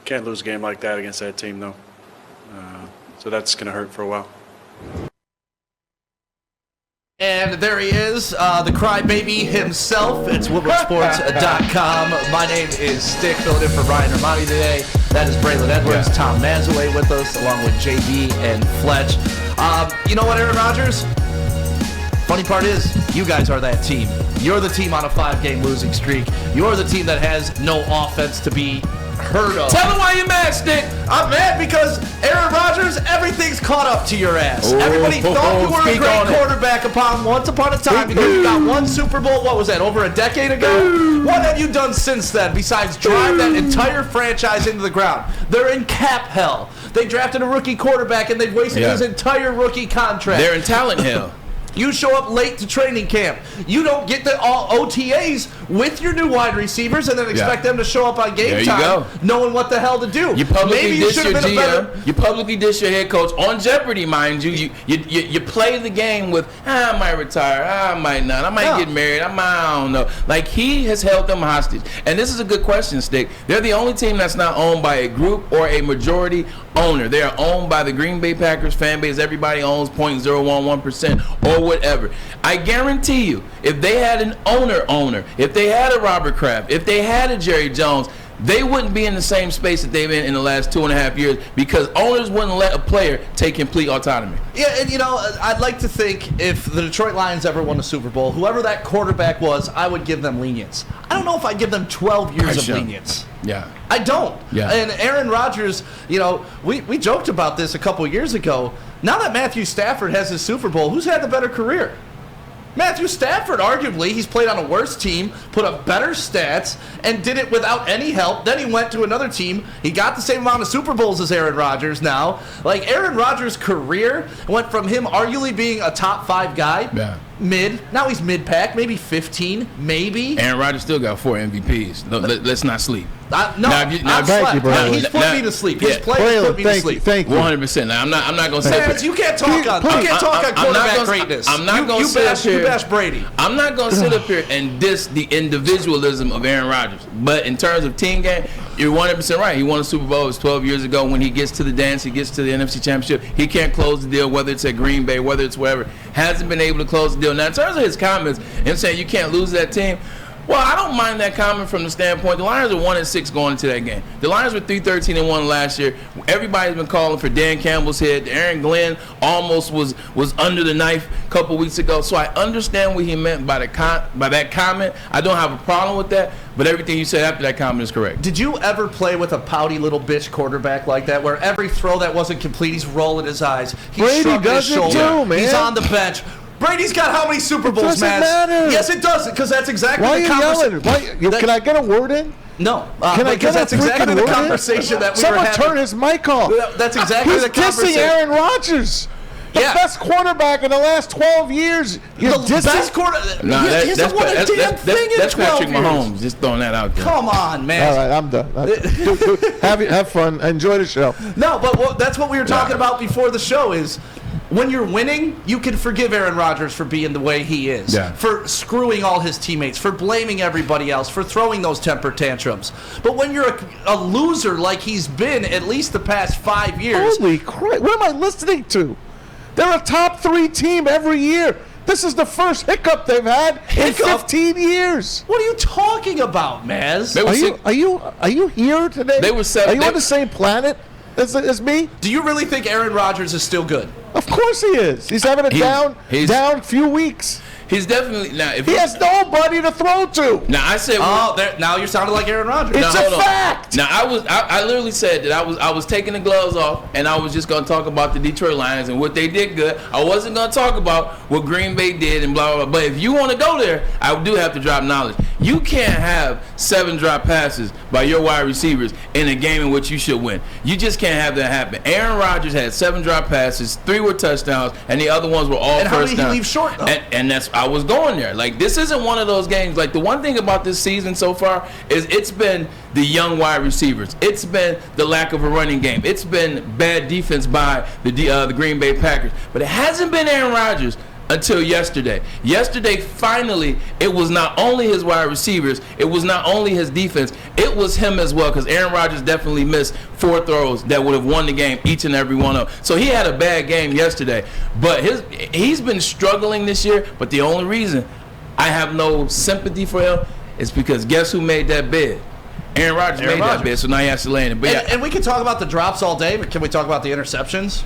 Can't lose a game like that against that team, though. So that's going to hurt for a while. And there he is, the crybaby himself. It's WoodwardSports.com. My name is Stick, filling in for Ryan Ermanni today. That is Braylon Edwards, Tom Manzaway with us, along with JB and Fletch. You know what, Aaron Rodgers? Funny part is, you guys are that team. You're the team on a 5-game losing streak. You're the team that has no offense to be heard of. Tell him why you're mad, Stick. I'm mad because Aaron Rodgers, everything's caught up to your ass. Everybody thought you were a great quarterback once upon a time because you got one Super Bowl, what was that, over a decade ago? What have you done since then besides drive that entire franchise into the ground? They're in cap hell. They drafted a rookie quarterback and they've wasted his entire rookie contract. They're in talent hell. You show up late to training camp. You don't get the OTAs with your new wide receivers and then expect them to show up on game time knowing what the hell to do. You publicly dish your GM. You publicly dish your head coach on Jeopardy, mind you. You play the game with, I might retire, I might not, I might get married, I don't know. Like, he has held them hostage. And this is a good question, Stick. They're the only team that's not owned by a group or a majority owner. They are owned by the Green Bay Packers fan base. Everybody owns 0.011% or whatever. I guarantee you, if they had an owner, if they had a Robert Kraft, if they had a Jerry Jones, they wouldn't be in the same space that they've been in the last 2.5 years because owners wouldn't let a player take complete autonomy. Yeah, and I'd like to think if the Detroit Lions ever won a Super Bowl, whoever that quarterback was, I would give them lenience. I don't know if I'd give them 12 years of lenience. Yeah. I don't. Yeah. And Aaron Rodgers, we joked about this a couple years ago. Now that Matthew Stafford has his Super Bowl, who's had the better career? Matthew Stafford, arguably, he's played on a worse team, put up better stats, and did it without any help. Then he went to another team. He got the same amount of Super Bowls as Aaron Rodgers now. Like, Aaron Rodgers' career went from him arguably being a top 5 guy, mid. Now he's mid-pack, maybe 15, maybe. Aaron Rodgers still got 4 MVPs. No, let's not sleep. He's put me to sleep. His players put me to sleep. Thank you. 100%. Now, I'm not going to say. You can't talk on quarterback greatness. I'm not going to sit up here. You bash Brady. I'm not going to sit up here and diss the individualism of Aaron Rodgers. But in terms of team game, you're 100% right. He won a Super Bowl. It was 12 years ago. When he gets to the dance, he gets to the NFC Championship. He can't close the deal, whether it's at Green Bay, whether it's wherever. Hasn't been able to close the deal. Now, in terms of his comments and saying you can't lose that team, well, I don't mind that comment from the standpoint. The Lions are 1-6 going into that game. The Lions were 3-13-1 last year. Everybody's been calling for Dan Campbell's head. Aaron Glenn almost was under the knife a couple weeks ago. So I understand what he meant by that comment. I don't have a problem with that. But everything you said after that comment is correct. Did you ever play with a pouty little bitch quarterback like that, where every throw that wasn't complete, he's rolling his eyes, he's shrugging his shoulder, too, man. He's on the bench? Brady's got how many Super Bowls, man? Matter. Yes, it does, because that's exactly the conversation. Why are you yelling? Can I get a word in? No, Can I get that's exactly the conversation that we were having. Someone turn his mic off. That's exactly the conversation. He's dissing Aaron Rodgers. The best quarterback in the last 12 years. The best quarterback. No, that's Patrick Mahomes. Just throwing that out there. Come on, man. All right, I'm done. Have fun. Enjoy the show. No, but that's what we were talking about before the show is when you're winning, you can forgive Aaron Rodgers for being the way he is, for screwing all his teammates, for blaming everybody else, for throwing those temper tantrums. But when you're a loser like he's been at least the past 5 years. Holy crap. What am I listening to? They're a top 3 team every year. This is the first hiccup they've had in 15 years. What are you talking about, Maz? Are you here today? They were 7. Are you on the same planet as me? Do you really think Aaron Rodgers is still good? Of course he is. He's having a down few weeks. He's definitely he has nobody to throw to. Now I said, now you're sounding like Aaron Rodgers. It's a fact. Now I literally said that I was taking the gloves off and I was just going to talk about the Detroit Lions and what they did good. I wasn't going to talk about what Green Bay did and blah blah blah. But if you want to go there, I do have to drop knowledge. You can't have 7 drop passes by your wide receivers in a game in which you should win. You just can't have that happen. Aaron Rodgers had 7 drop passes, 3 were touchdowns, and the other ones were all first down. And how did he leave short though? And that's I was going there. Like, this isn't one of those games. Like, the one thing about this season so far is it's been the young wide receivers. It's been the lack of a running game. It's been bad defense by the Green Bay Packers. But it hasn't been Aaron Rodgers until yesterday. Yesterday, finally, it was not only his wide receivers, it was not only his defense, it was him as well, because Aaron Rodgers definitely missed 4 throws that would have won the game, each and every one of them. So he had a bad game yesterday. But he's been struggling this year, but the only reason I have no sympathy for him is because guess who made that bid? Aaron Rodgers made that bid, so now he has to land it. But and we can talk about the drops all day, but can we talk about the interceptions?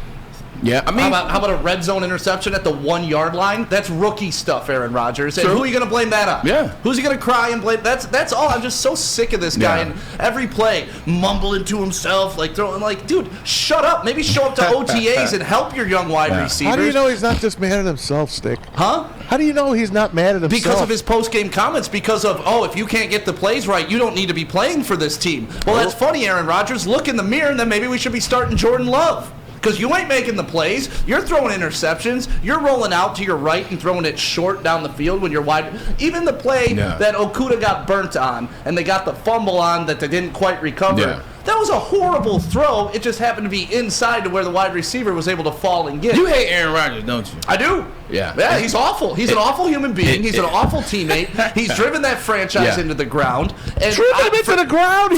Yeah, I mean, how about a red zone interception at the 1 yard line? That's rookie stuff, Aaron Rodgers. And who are you going to blame that on? Yeah. Who's he going to cry and blame? That's all. I'm just so sick of this guy. And every play, mumbling to himself, like throwing, like, dude, shut up. Maybe show up to OTAs and help your young wide receivers. How do you know he's not just mad at himself, Stick? Huh? How do you know he's not mad at himself? Because of his post-game comments, because of, if you can't get the plays right, you don't need to be playing for this team. Well, that's funny, Aaron Rodgers. Look in the mirror, and then maybe we should be starting Jordan Love. Because you ain't making the plays. You're throwing interceptions. You're rolling out to your right and throwing it short down the field when you're wide. Even the play that Okudah got burnt on and they got the fumble on that they didn't quite recover. Yeah. That was a horrible throw. It just happened to be inside to where the wide receiver was able to fall and get. You hate Aaron Rodgers, don't you? I do. Yeah. Yeah, he's awful. He's an awful human being. He's an awful teammate. He's driven that franchise into the ground. And driven him into the ground.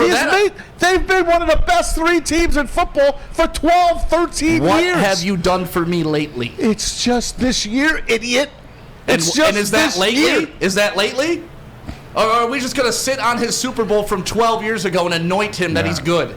They've been one of the best 3 teams in football for 12, 13 years. What have you done for me lately? It's just this year, idiot. Is that lately? Is that lately? Or are we just going to sit on his Super Bowl from 12 years ago and anoint him that he's good?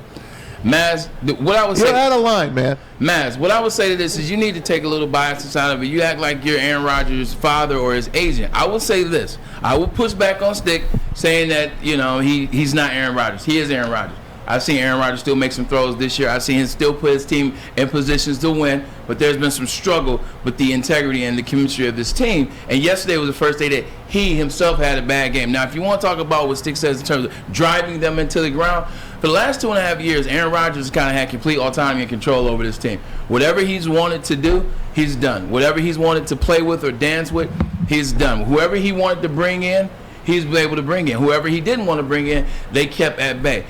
Maz, what I would say... You're out of line, man. Maz, what I would say to this is you need to take a little bias inside of it. You act like you're Aaron Rodgers' father or his agent. I will say this. I will push back on Stick saying that, he's not Aaron Rodgers. He is Aaron Rodgers. I've seen Aaron Rodgers still make some throws this year. I've seen him still put his team in positions to win, but there's been some struggle with the integrity and the chemistry of this team. And yesterday was the first day that he himself had a bad game. Now, if you want to talk about what Stick says in terms of driving them into the ground, for the last 2.5 years, Aaron Rodgers kind of had complete autonomy and control over this team. Whatever he's wanted to do, he's done. Whatever he's wanted to play with or dance with, he's done. Whoever he wanted to bring in, he's been able to bring in. Whoever he didn't want to bring in, they kept at bay.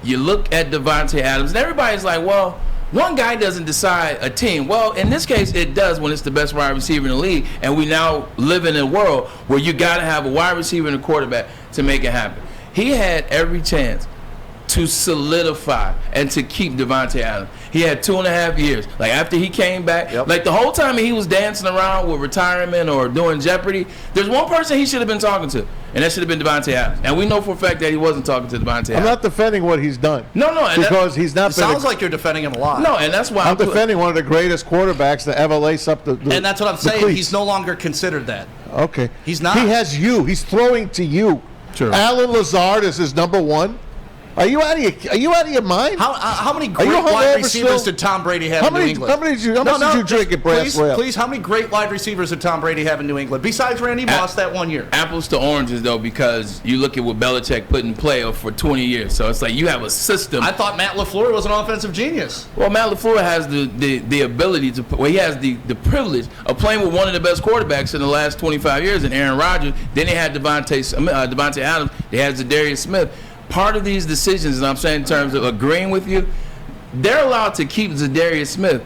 You look at Davante Adams, and everybody's like, well, one guy doesn't decide a team. Well, in this case, it does when it's the best wide receiver in the league, and we now live in a world where you got to have a wide receiver and a quarterback to make it happen. He had every chance to solidify and to keep Davante Adams. He had 2.5 years. Like, after he came back, like the whole time he was dancing around with retirement or doing Jeopardy, there's one person he should have been talking to, and that should have been Davante Adams. And we know for a fact that he wasn't talking to Davante Adams. I'm not defending what he's done. No. Because he's not been... Sounds like you're defending him a lot. No, and that's why I'm defending one of the greatest quarterbacks to ever lace up the and that's what I'm saying. cleats. He's no longer considered that. Okay. He's not. He has you. He's throwing to you. True. Alan Lazard is his number 1. Are you out of your mind? How many great wide receivers did Tom Brady have in New England? How much did you drink at Brass Rail? Please, how many great wide receivers did Tom Brady have in New England, besides Randy Moss that 1 year? Apples to oranges, though, because you look at what Belichick put in play for 20 years. So it's like you have a system. I thought Matt LaFleur was an offensive genius. Well, Matt LaFleur has the ability to – well, he has the privilege of playing with one of the best quarterbacks in the last 25 years in Aaron Rodgers. Then they had Davante Adams. They had Zadarius Smith. Part of these decisions, and I'm saying in terms of agreeing with you, they're allowed to keep Zadarius Smith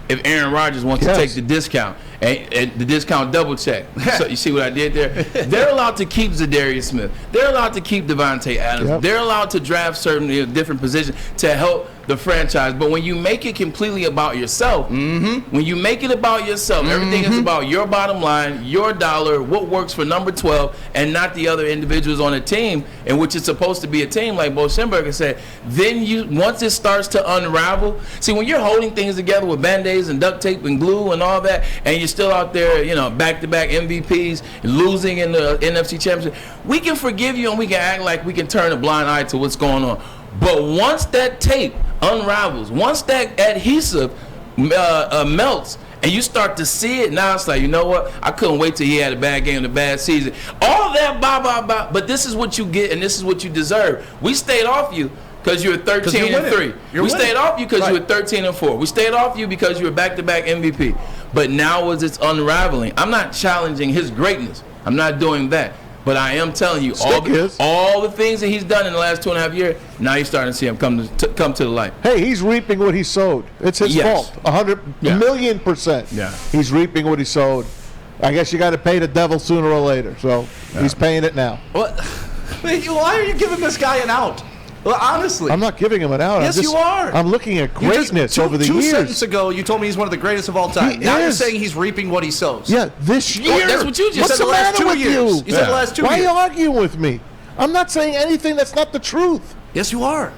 if Aaron Rodgers wants to take the discount and the discount double check. So you see what I did there? They're allowed to keep Zadarius Smith. They're allowed to keep Davante Adams. Yep. They're allowed to draft certain different positions to help the franchise. But when you make it completely about yourself, when you make it about yourself, everything is about your bottom line, your dollar, what works for number 12, and not the other individuals on the team, in which it's supposed to be a team, like Bo Schemberger said. Then once it starts to unravel, see, when you're holding things together with Band-Aids and duct tape and glue and all that, and you're still out there, back-to-back MVPs, losing in the NFC Championship, we can forgive you and we can act like we can turn a blind eye to what's going on. But once that tape unravels, once that adhesive melts, and you start to see it, now it's like, you know what? I couldn't wait till he had a bad game, a bad season. All that, but this is what you get, and this is what you deserve. We stayed off you because you were 13-3. We stayed off you because you were 13-4. We stayed off you because you were back-to-back MVP. But now as it's unraveling, I'm not challenging his greatness. I'm not doing that. But I am telling you, all the things that he's done in the last 2.5 years, now you're starting to see him come to the light. Hey, he's reaping what he sowed. It's his fault. 100 million %. Yeah. He's reaping what he sowed. I guess you got to pay the devil sooner or later. So he's paying it now. What? Why are you giving this guy an out? Well, honestly. I'm not giving him an out. Yes, you are. I'm looking at You just- greatness two- over the two years. sentences ago, you told me he's one of the greatest of all time. He Now you're is. saying he's reaping what he sows. Yeah, this year. that's what you just What's said the the last matter 2 with years. you? You said the last 2 Why are years. you arguing with me? I'm not saying anything that's not the truth. Yes, you are.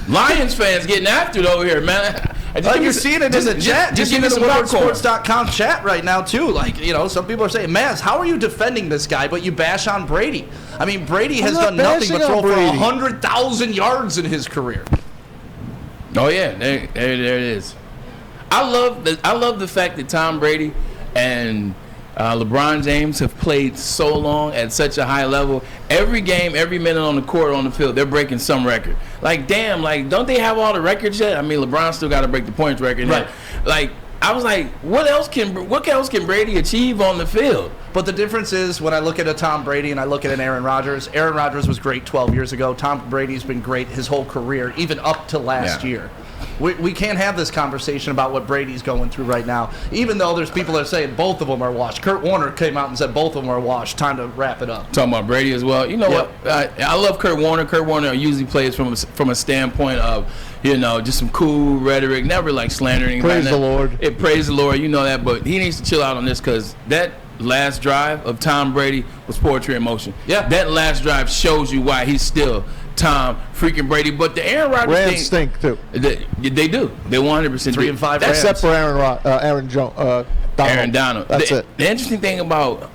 Lions fans getting after it over here, man. You're seeing it in the chat. Just You're give me seeing some it in the popcorn. WoodwardSports.com chat right now, too. Like, some people are saying, Maz, how are you defending this guy, but you bash on Brady? I mean, Brady has not done nothing bashing but throw on for Brady. 100,000 yards in his career. Oh yeah, there it is. I love the fact that Tom Brady and LeBron James have played so long at such a high level. Every game, every minute on the court, on the field, they're breaking some record. Like, damn, like, don't they have all the records yet? I mean, LeBron still got to break the points record. Right. Like, I was like, what else can Brady achieve on the field? But the difference is when I look at a Tom Brady and I look at an Aaron Rodgers was great 12 years ago. Tom Brady's been great his whole career, even up to last year. We can't have this conversation about what Brady's going through right now, even though there's people that are saying both of them are washed. Kurt Warner came out and said both of them are washed. Time to wrap it up. Talking about Brady as well. You know Yep. what? I love Kurt Warner. Kurt Warner usually plays from a standpoint of, just some cool rhetoric, never like slandering. Praise the Lord. Praise the Lord. You know that, but he needs to chill out on this because that last drive of Tom Brady was poetry in motion. Yeah. That last drive shows you why he's still Tom freaking Brady. But the Aaron Rodgers thing, Rams stink too. They do. They 100% 3-5 do. Rams. Except for Aaron Donald. Aaron Donald. That's the, it. The interesting thing about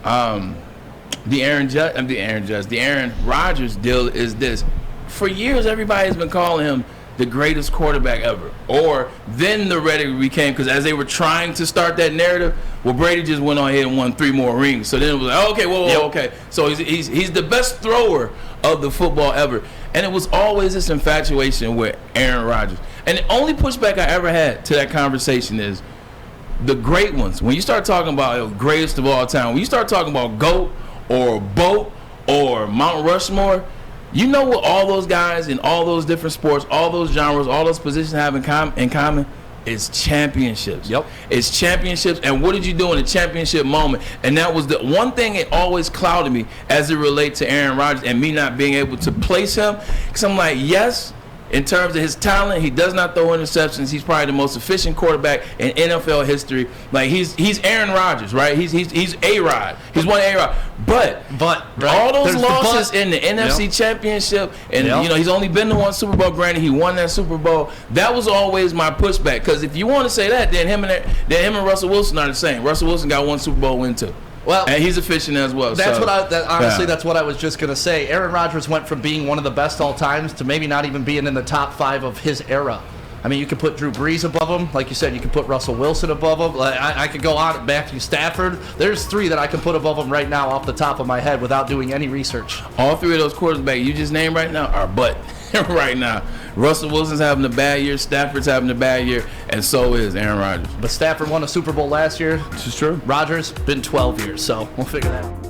the Aaron Rodgers deal is this. For years, everybody has been calling him the greatest quarterback ever. Or then the rhetoric became, because as they were trying to start that narrative, well, Brady just went on ahead and won 3 more rings. So then it was like, okay, okay. So he's the best thrower of the football ever. And it was always this infatuation with Aaron Rodgers. And the only pushback I ever had to that conversation is the great ones. When you start talking about greatest of all time, when you start talking about GOAT or BOAT or Mount Rushmore, you know what all those guys in all those different sports, all those genres, all those positions have in common? It's championships. Yep. It's championships. And what did you do in the championship moment? And that was the one thing that always clouded me as it relates to Aaron Rodgers and me not being able to place him. Because I'm like, yes, in terms of his talent, he does not throw interceptions. He's probably the most efficient quarterback in NFL history. Like, he's Aaron Rodgers, right? He's A-Rod. He's one A-Rod. But right. all those There's the losses but. in the NFC Championship, and Yep. he's only been to one Super Bowl. Granted, he won that Super Bowl. That was always my pushback. Because if you want to say that, then him and Russell Wilson are the same. Russell Wilson got one Super Bowl win too. Well, and he's efficient as well. That's so, honestly, yeah. that's what I was just going to say. Aaron Rodgers went from being one of the best all times to maybe not even being in the top 5 of his era. I mean, you could put Drew Brees above him. Like you said, you could put Russell Wilson above him. Like, I could go on at Matthew Stafford. There's 3 that I can put above him right now off the top of my head without doing any research. All 3 of those quarterbacks you just named right now are butt right now. Russell Wilson's having a bad year. Stafford's having a bad year. And so is Aaron Rodgers. But Stafford won a Super Bowl last year. This is true. Rodgers, been 12 years, so we'll figure that out.